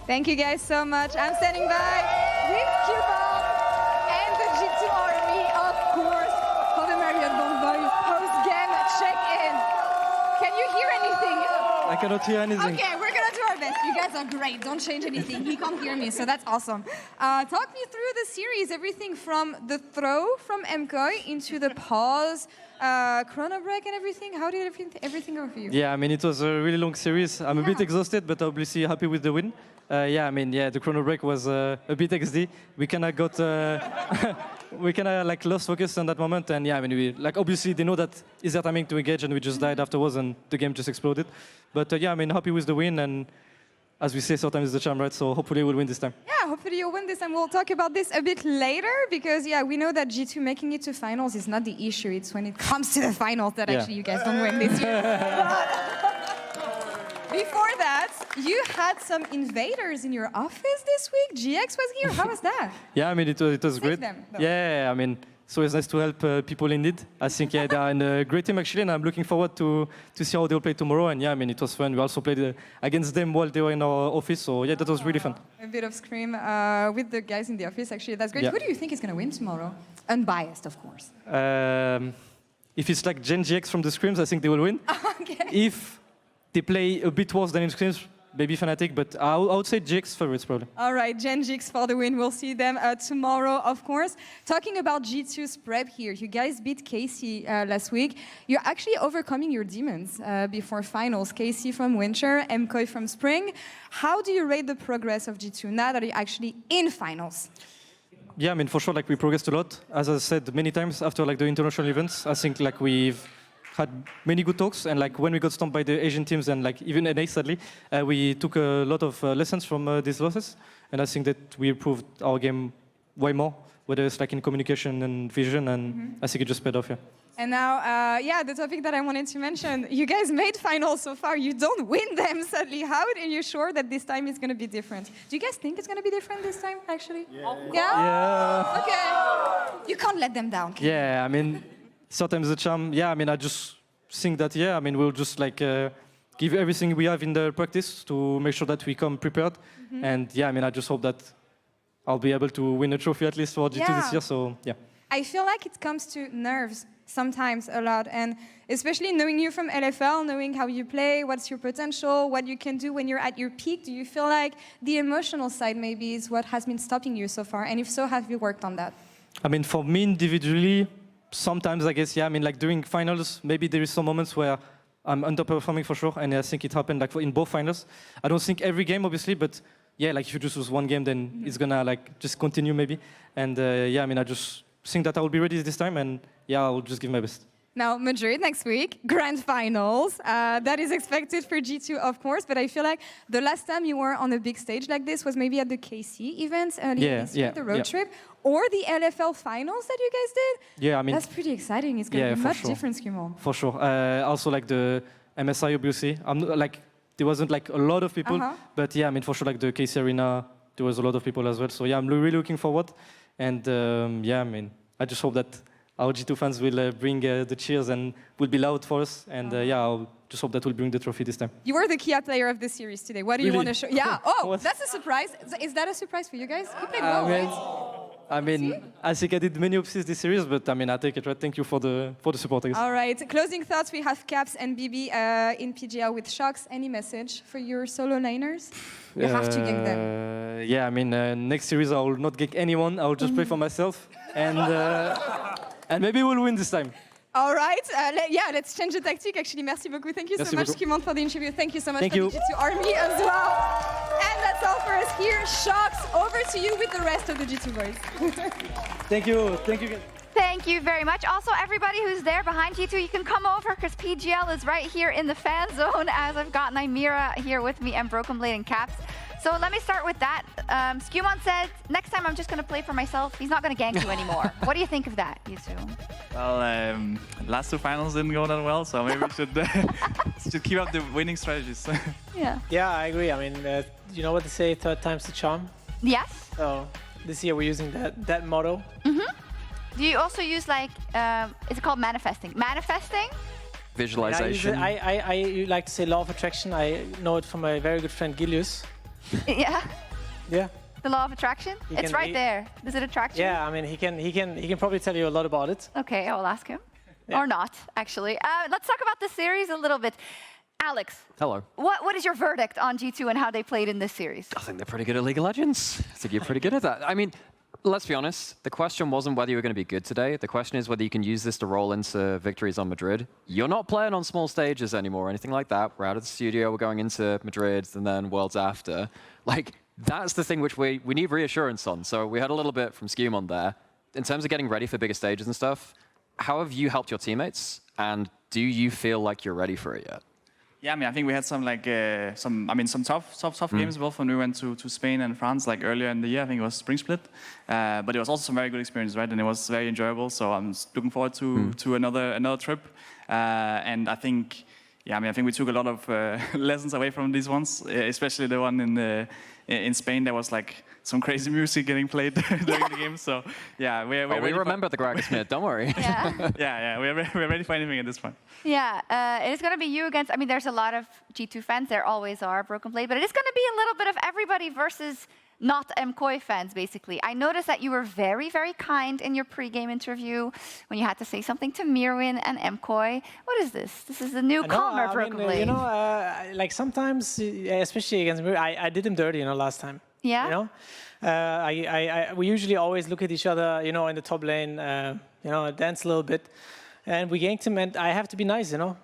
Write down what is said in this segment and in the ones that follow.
Thank you guys so much. I'm standing by with Skewmond and the G2 Army, of course, for the Marriott Boys post-game check-in. Can you hear anything? I cannot hear anything. Okay, we're gonna do our best. You guys are great. Don't change anything. He can't hear me, so that's awesome. Talk me through the series, everything from the throw from MKOI into the pause, chrono break and everything. How did everything go for you? Yeah, I mean, it was a really long series. I'm a bit exhausted, but obviously happy with the win. The chrono break was a bit XD. We kind of got, we kind of like lost focus on that moment. And yeah, I mean, we like obviously they know that is their timing to engage, and we just died afterwards, and the game just exploded. But yeah, I mean, happy with the win, and as we say, sometimes it's the charm, right? So hopefully we'll win this time. Yeah, hopefully you'll win this time. We'll talk about this a bit later because, yeah, we know that G2 making it to finals is not the issue. It's when it comes to the finals that actually you guys don't win this year. Before that, you had some invaders in your office this week. GX was here. How was that? Yeah, I mean, it was great. Them, yeah, I mean, so it's nice to help people in need. I think they are in a great team actually, and I'm looking forward to see how they'll play tomorrow. And yeah, I mean, it was fun. We also played against them while they were in our office, so yeah, that was really fun. A bit of Scrim with the guys in the office, actually. That's great. Yeah. Who do you think is going to win tomorrow? Unbiased, of course. If it's like Gen GX from the Scrims, I think they will win. Okay. If they play a bit worse than in Scrims, maybe Fnatic, but I would say GX favorites probably. All right, Gen GX for the win. We'll see them tomorrow, of course. Talking about G2's prep here, you guys beat KC last week. You're actually overcoming your demons before finals. KC from Winter, MKOI from Spring. How do you rate the progress of G2 now that you're actually in finals? Yeah, I mean, for sure, like we progressed a lot. As I said many times after like the international events, I think like we've had many good talks, and like when we got stomped by the Asian teams and like even NA sadly, we took a lot of lessons from these losses, and I think that we improved our game way more, whether it's like in communication and vision, and I think it just paid off, yeah. And now, the topic that I wanted to mention, you guys made finals so far, you don't win them sadly. How are you sure that this time is going to be different? Do you guys think it's going to be different this time, actually? Yeah? Okay. You can't let them down. Yeah, I mean, sometimes the charm, yeah, I mean, I just think that, yeah, I mean, we'll just like give everything we have in the practice to make sure that we come prepared. And yeah, I mean, I just hope that I'll be able to win a trophy at least for G2 this year, so yeah. I feel like it comes to nerves sometimes a lot, and especially knowing you from LFL, knowing how you play, what's your potential, what you can do when you're at your peak, do you feel like the emotional side maybe is what has been stopping you so far? And if so, have you worked on that? I mean, for me individually, sometimes, I guess, yeah. I mean, like during finals, maybe there is some moments where I'm underperforming for sure, and I think it happened like in both finals. I don't think every game, obviously, but yeah, like if you just lose one game, then it's gonna like just continue maybe. And yeah, I mean, I just think that I will be ready this time, and yeah, I'll just give my best. Now, Madrid next week, grand finals. That is expected for G2, of course, but I feel like the last time you were on a big stage like this was maybe at the KC events earlier this year, the road trip, or the LFL finals that you guys did. Yeah, I mean... That's pretty exciting. It's going to be much different, Skewmond. For sure. Also, like the MSI, obviously. I'm not, like, there wasn't like a lot of people, but yeah, I mean, for sure, like the KC Arena, there was a lot of people as well. So yeah, I'm really looking forward. And yeah, I mean, I just hope that our G2 fans will bring the cheers and will be loud for us. And yeah, I'll just hope that we'll bring the trophy this time. You were the key player of the series today. What do you want to show? Yeah, that's a surprise. Is that a surprise for you guys? You played well, right? I mean, I think I did many upsets this series, but I mean, I take it, right? Thank you for the support, I guess. All right, closing thoughts. We have Caps and BB in PGL with Sjokz. Any message for your solo laners? You have to gank them. Yeah, I mean, next series I will not gank anyone. I will just play for myself, and maybe we'll win this time. All right, let's change the tactic. Actually, merci beaucoup. Thank you so much, Skewmond, for the interview. Thank you so much for the G2 Army as well. And that's all for us here. Sjokz, over to you with the rest of the G2 boys. Thank you. Thank you. Thank you very much. Also, everybody who's there behind G2, you can come over because PGL is right here in the fan zone as I've got Nymaera here with me and Broken Blade and Caps. So let me start with that. Skewmond said, next time I'm just going to play for myself. He's not going to gank you anymore. What do you think of that, you two? Well, last two finals didn't go that well, so maybe we should keep up the winning strategies. Yeah, I agree. I mean, you know what they say, third time's the charm? Yes. So this year we're using that motto. Do you also use like, is it called manifesting? Manifesting? Visualization. I like to say law of attraction. I know it from my very good friend Gilius Yeah. Yeah. The law of attraction? It's right there. Does it attract you? Yeah, I mean, he can probably tell you a lot about it. Okay, I will ask him. Yeah. Or not, actually. Let's talk about the series a little bit. Alex. Hello. What is your verdict on G2 and how they played in this series? I think they're pretty good at League of Legends. I think you're pretty good at that. I mean, let's be honest. The question wasn't whether you were going to be good today. The question is whether you can use this to roll into victories on Madrid. You're not playing on small stages anymore or anything like that. We're out of the studio. We're going into Madrid and then Worlds after. Like, that's the thing which we need reassurance on. So we had a little bit from Skewmond there. In terms of getting ready for bigger stages and stuff, how have you helped your teammates? And do you feel like you're ready for it yet? Yeah, I mean, I think we had some some tough games both when we went to Spain and France like earlier in the year. I think it was Spring Split, but it was also some very good experience, right? And it was very enjoyable. So I'm looking forward to another trip. And I think, yeah, I mean, I think we took a lot of lessons away from these ones, especially the one in Spain. There was like some crazy music getting played during the game. So yeah, we remember the Gragasmith. Don't worry. Yeah. yeah, we're ready for anything at this point. Yeah, it's going to be you against, I mean, there's a lot of G2 fans, there always are, Broken Blade, but it is going to be a little bit of everybody versus not MKOI fans, basically. I noticed that you were very, very kind in your pre-game interview when you had to say something to Mirwin and MKOI. What is this? This is the new calmer Broken Blade. You know, like sometimes, especially against Mirwin, I did him dirty, you know, last time. Yeah? You know? We usually always look at each other, you know, in the top lane, you know, dance a little bit. And we ganked him, and I have to be nice, you know.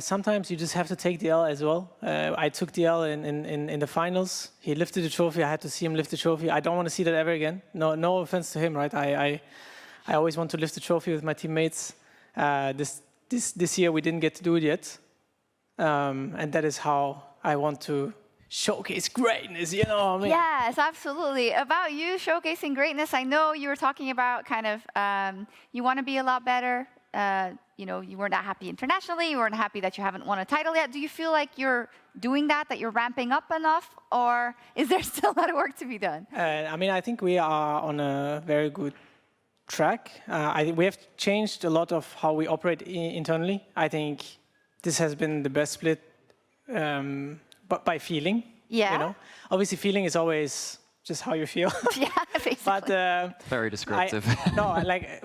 Sometimes you just have to take the L as well. I took the L in the finals. He lifted the trophy. I had to see him lift the trophy. I don't want to see that ever again. No offense to him, right? I always want to lift the trophy with my teammates. This year we didn't get to do it yet, and that is how I want to showcase greatness, you know what I mean? Yes, absolutely. About you showcasing greatness, I know you were talking about kind of you want to be a lot better. You know, you weren't that happy internationally. You weren't happy that you haven't won a title yet. Do you feel like you're doing that you're ramping up enough? Or is there still a lot of work to be done? I mean, I think we are on a very good track. We have changed a lot of how we operate internally. I think this has been the best split, but by feeling. Yeah. You know, obviously feeling is always just how you feel. Yeah, basically. But very descriptive. Like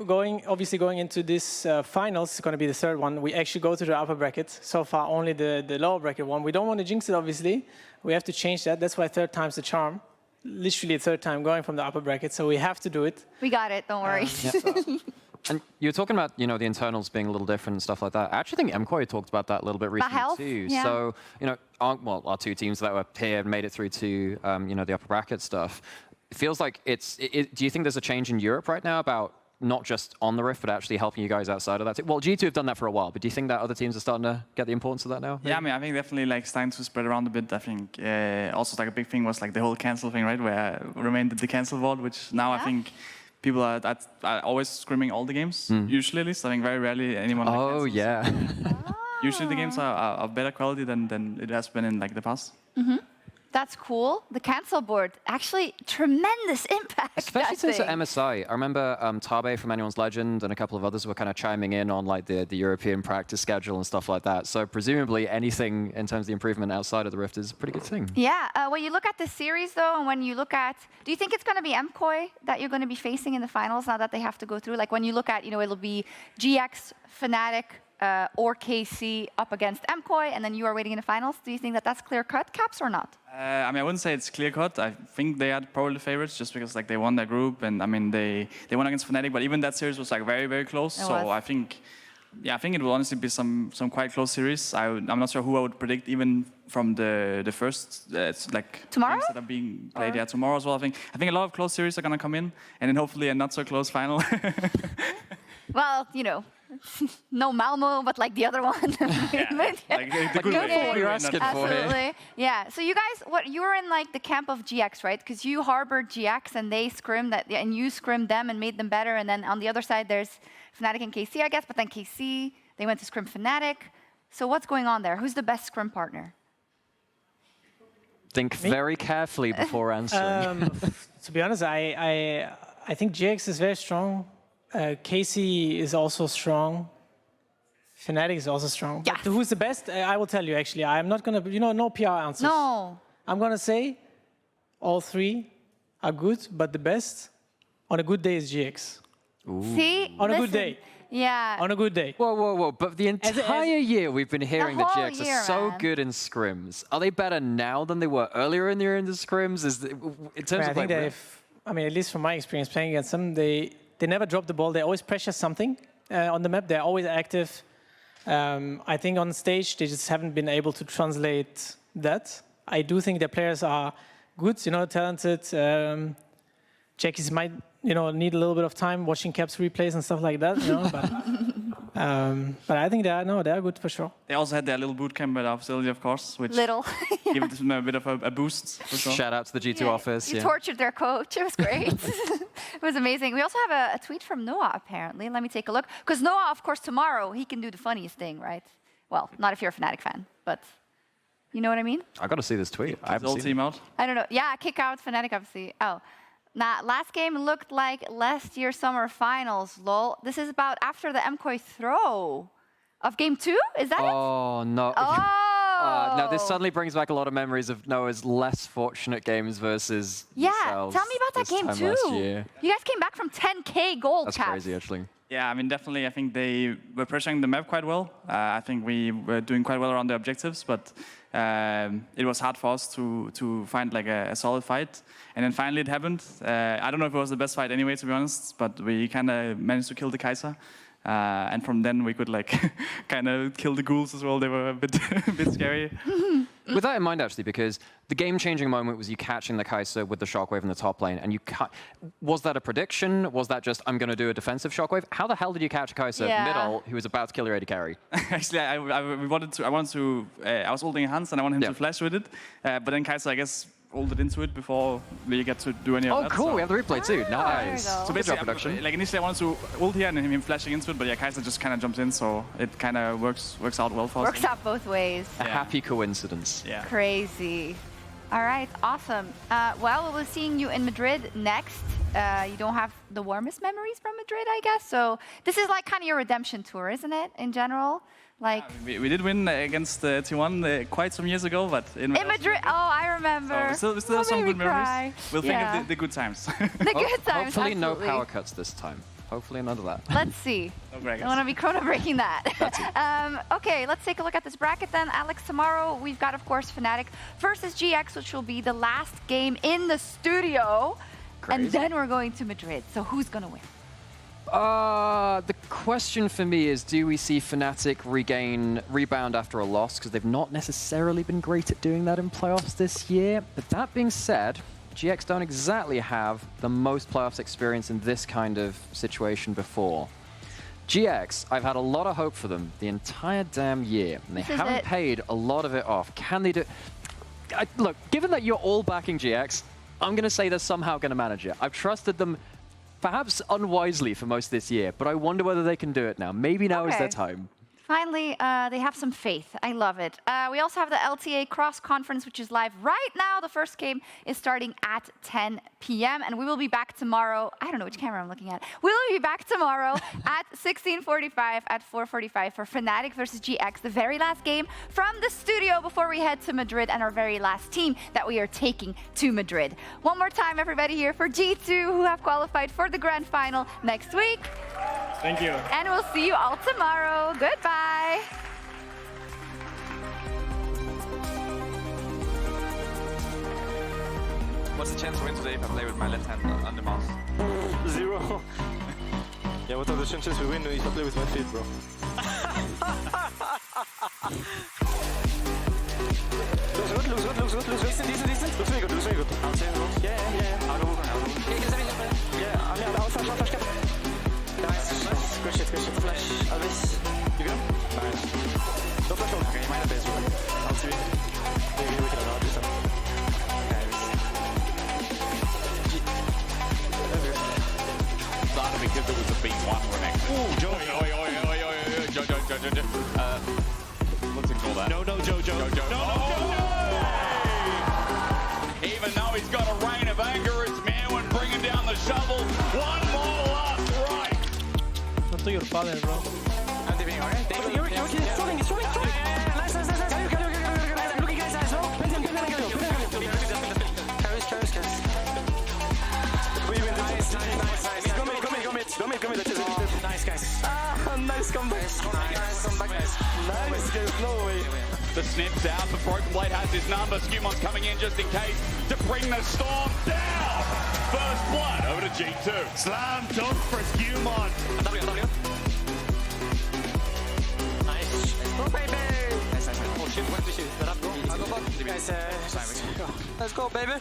obviously going into this finals, it's going to be the third one. We actually go to the upper bracket. So far, only the lower bracket one. We don't want to jinx it, obviously. We have to change that. That's why third time's the charm. Literally a third time going from the upper bracket. So we have to do it. We got it. Don't worry. And you were talking about, you know, the internals being a little different and stuff like that. I actually think MKOI talked about that a little bit recently too. Yeah. So, you know, our two teams that were here made it through to, you know, the upper bracket stuff. It feels like do you think there's a change in Europe right now about not just on the Rift, but actually helping you guys outside of that? Well, G2 have done that for a while, but do you think that other teams are starting to get the importance of that now? Yeah, I mean, I think definitely like starting to spread around a bit. I think also like a big thing was like the whole cancel thing, right? Where remained the cancel vote, which now I think people are always scrimming all the games, usually at least. I think very rarely anyone like Oh, cancels. yeah. Usually the games are of better quality than it has been in like the past. Mm-hmm. That's cool. The cancel board, actually tremendous impact. Especially since at MSI. I remember Tabe from Anyone's Legend and a couple of others were kind of chiming in on like the European practice schedule and stuff like that. So presumably anything in terms of the improvement outside of the Rift is a pretty good thing. Yeah. When you look at the series though, and when you look at, do you think it's going to be MKOI that you're going to be facing in the finals now that they have to go through? Like when you look at, you know, it'll be GX, Fnatic, or KC up against MKOI, and then you are waiting in the finals. Do you think that that's clear-cut, Caps, or not? I mean, I wouldn't say it's clear-cut. I think they are probably the favorites just because like they won their group, and I mean they won against Fnatic, but even that series was like very, very close. So I think it will honestly be some quite close series. I'm not sure who I would predict even from the first like tomorrow games that are being played. Yeah, tomorrow as well. I think a lot of close series are gonna come in, and then hopefully a not so close final. Well, you know. No Malmo, but like the other one. Like the good way. What you're asking for here. Absolutely. Yeah. So you guys, you were in like the camp of GX, right? Because you harbored GX and they scrimmed that, and you scrimmed them and made them better. And then on the other side, there's Fnatic and KC, I guess. But then KC, they went to scrim Fnatic. So what's going on there? Who's the best scrim partner? Think very carefully before answering. To be honest, I think GX is very strong. KC is also strong. Fnatic is also strong. Yes. But who's the best? I will tell you, actually. I'm not going to, no PR answers. No. I'm going to say all three are good, but the best on a good day is GX. See? On a good day. Yeah. On a good day. Whoa, whoa, whoa. But the entire year we've been hearing that whole GX year, are so man. good in scrims. Are they better now than they were earlier in the year in the scrims? In terms I of think like, at least from my experience playing against them, they never drop the ball. They always pressure something on the map. They're always active. I think on stage, they just haven't been able to translate that. I do think their players are good, talented. Jackies might, need a little bit of time watching Caps replays and stuff like that, but I think they are good for sure. They also had their little boot camp at our facility, of course, which gave them a bit of a boost. For sure. shout out to the G2 office. You tortured their coach. It was great. It was amazing. We also have a tweet from Noah, apparently. Let me take a look. Because Noah, of course, tomorrow, he can do the funniest thing, right? Well, not if you're a Fnatic fan, but you know what I mean? I got to see this tweet. I haven't Whole seen team it. out. I don't know. Yeah, kick out Fnatic, obviously. Oh. Nah, last game looked like last year's summer finals, lol. This is about after the MKOI throw of game 2? Is that it? Oh, no. Oh. Now, this suddenly brings back a lot of memories of Noah's less fortunate games versus Yeah, yourselves tell me about that this game time too. last year. You guys came back from 10K gold, That's Caps. crazy, actually. Yeah, I mean, definitely. I think they were pressuring the map quite well. I think we were doing quite well around the objectives, but it was hard for us to find like a solid fight. And then finally it happened. I don't know if it was the best fight anyway, to be honest, but we kind of managed to kill the Kaiser. And from then we could like kind of kill the ghouls as well. They were a bit scary. With that in mind, actually, because the game-changing moment was you catching the Kaiser with the Shockwave in the top lane, and was that a prediction? Was that just, I'm going to do a defensive Shockwave? How the hell did you catch a Kaiser mid-ult who was about to kill your AD carry? Actually, I was holding Hans and I wanted him to flash with it, but then Kaiser, I guess, ult it into it before we get to do any of Oh, that. cool, So. we have the replay too. Nice. go. So Good job, basically, production. like initially I wanted to ult here and then him flashing into it, but yeah, Kaiser just kind of jumps in, so it kind of works out well for us. Works out both ways. A happy coincidence. Yeah. Crazy. All right, awesome. Well, we'll be seeing you in Madrid next. You don't have the warmest memories from Madrid, I guess. So this is like kind of your redemption tour, isn't it, in general? Like We did win against T1 quite some years ago, but in Madrid. Oh, I remember. So we still have some good memories. Cry. We'll think of the good times. The good times. Hopefully no absolutely. power cuts this time. Hopefully none of that. Let's see. No braggers. I want to be chrono breaking that. Okay, let's take a look at this bracket then. Alex, tomorrow we've got, of course, Fnatic versus GX, which will be the last game in the studio. Crazy. And then we're going to Madrid. So who's going to win? The question for me is, do we see Fnatic rebound after a loss? Because they've not necessarily been great at doing that in playoffs this year. But that being said, GX don't exactly have the most playoffs experience in this kind of situation before. GX, I've had a lot of hope for them the entire damn year, and they haven't paid a lot of it off. Can they do... Look, given that you're all backing GX, I'm going to say they're somehow going to manage it. I've trusted them perhaps unwisely for most this year, but I wonder whether they can do it now. Maybe now is their time. Finally, they have some faith. I love it. We also have the LTA Cross Conference, which is live right now. The first game is starting at 10 p.m. and we will be back tomorrow. I don't know which camera I'm looking at. We'll be back tomorrow at 16:45 at 4:45 for Fnatic versus GX, the very last game from the studio before we head to Madrid and our very last team that we are taking to Madrid. One more time, everybody here for G2 who have qualified for the grand final next week. Thank you. And we'll see you all tomorrow. Goodbye. What's the chance to win today if I play with my left hand on the mouse? 0. Yeah, what are the chances we win if I play with my feet, bro? Looks good. Decent. Looks very good. I'll say it. Yeah. I'll go over. Yeah, I'll flash. Nice. Good shit. Flash. Alves. You good? Nice. Don't flash all. Okay, you might have base. I'll see you. Maybe we can do some. That'd be good if it was a B1 running. Ooh, Joe. Let's ignore that. No, Jojo. No. Even though he's got a reign of anger, it's Meowin bringing down the shovel. One more last right. Don't do your father, bro. I'm dipping, alright? You're shooting. Nice. Looking guys, eyes, bro. Nice comeback. Nice comeback. Nice, guys. No way. The snips out, but Broken Blade has his number. Skewmond's coming in just in case to bring the storm down. First blood over to G2. Slam dunk for Skewmond. W. Nice. Let's go, baby. Nice. Oh, shoot. Where to shoot? Let's go, baby.